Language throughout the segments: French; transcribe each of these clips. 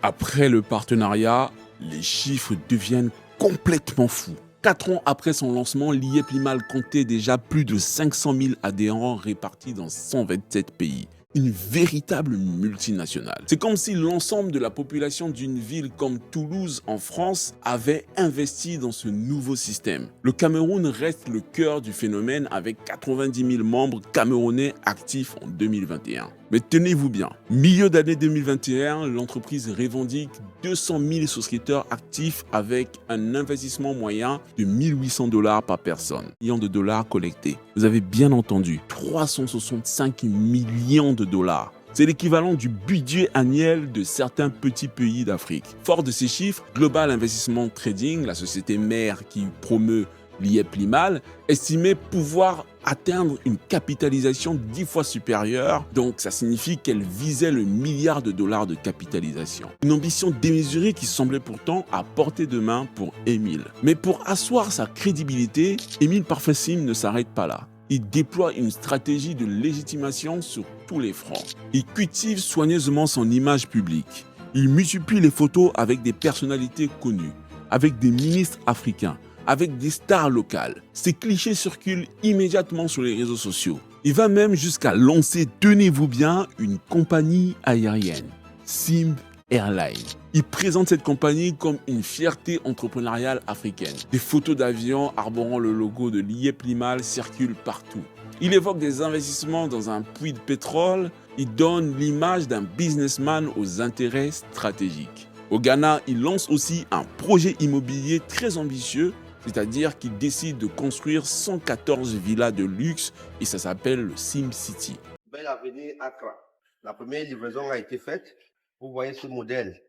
Après le partenariat, les chiffres deviennent complètement fous. 4 ans après son lancement, l'IEP Limal comptait déjà plus de 500 000 adhérents répartis dans 127 pays. Une véritable multinationale. C'est comme si l'ensemble de la population d'une ville comme Toulouse en France avait investi dans ce nouveau système. Le Cameroun reste le cœur du phénomène avec 90 000 membres camerounais actifs en 2021. Mais tenez-vous bien, milieu d'année 2021, l'entreprise revendique 200 000 souscripteurs actifs avec un investissement moyen de 1 800 $ par personne. Millions de dollars collectés. Vous avez bien entendu, 365 millions de dollars. C'est l'équivalent du budget annuel de certains petits pays d'Afrique. Fort de ces chiffres, Global Investment Trading, la société mère qui promeut l'IEP Limal, estimait pouvoir atteindre une capitalisation 10 fois supérieure, donc ça signifie qu'elle visait le milliard de dollars de capitalisation. Une ambition démesurée qui semblait pourtant à portée de main pour Émile. Mais pour asseoir sa crédibilité, Émile Parfait-Sim ne s'arrête pas là. Il déploie une stratégie de légitimation sur tous les fronts. Il cultive soigneusement son image publique. Il multiplie les photos avec des personnalités connues, avec des ministres africains, avec des stars locales. Ces clichés circulent immédiatement sur les réseaux sociaux. Il va même jusqu'à lancer, tenez-vous bien, une compagnie aérienne, Simb Airline. Il présente cette compagnie comme une fierté entrepreneuriale africaine. Des photos d'avions arborant le logo de l'IEP Limal circulent partout. Il évoque des investissements dans un puits de pétrole. Il donne l'image d'un businessman aux intérêts stratégiques. Au Ghana, il lance aussi un projet immobilier très ambitieux, c'est-à-dire qu'il décide de construire 114 villas de luxe et ça s'appelle le Sim City. Belle avenue Accra. La première livraison a été faite. Vous voyez ce modèle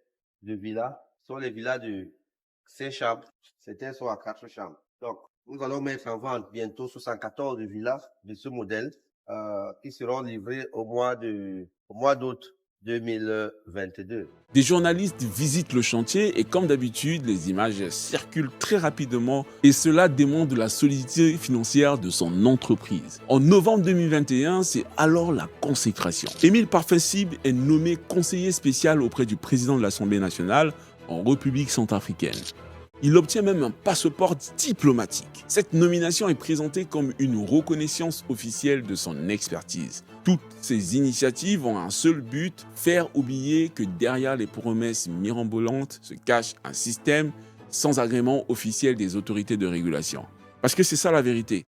de villa. Ce sont les villas de 5 chambres. Certains sont à 4 chambres. Donc, nous allons mettre en vente bientôt 74 villas de ce modèle qui seront livrées au mois d'août 2022. Des journalistes visitent le chantier et comme d'habitude, les images circulent très rapidement et cela démontre la solidité financière de son entreprise. En novembre 2021, c'est alors la consécration. Émile Parfait-Sim est nommé conseiller spécial auprès du président de l'Assemblée nationale en République centrafricaine. Il obtient même un passeport diplomatique. Cette nomination est présentée comme une reconnaissance officielle de son expertise. Toutes ces initiatives ont un seul but, faire oublier que derrière les promesses mirobolantes se cache un système sans agrément officiel des autorités de régulation. Parce que c'est ça la vérité.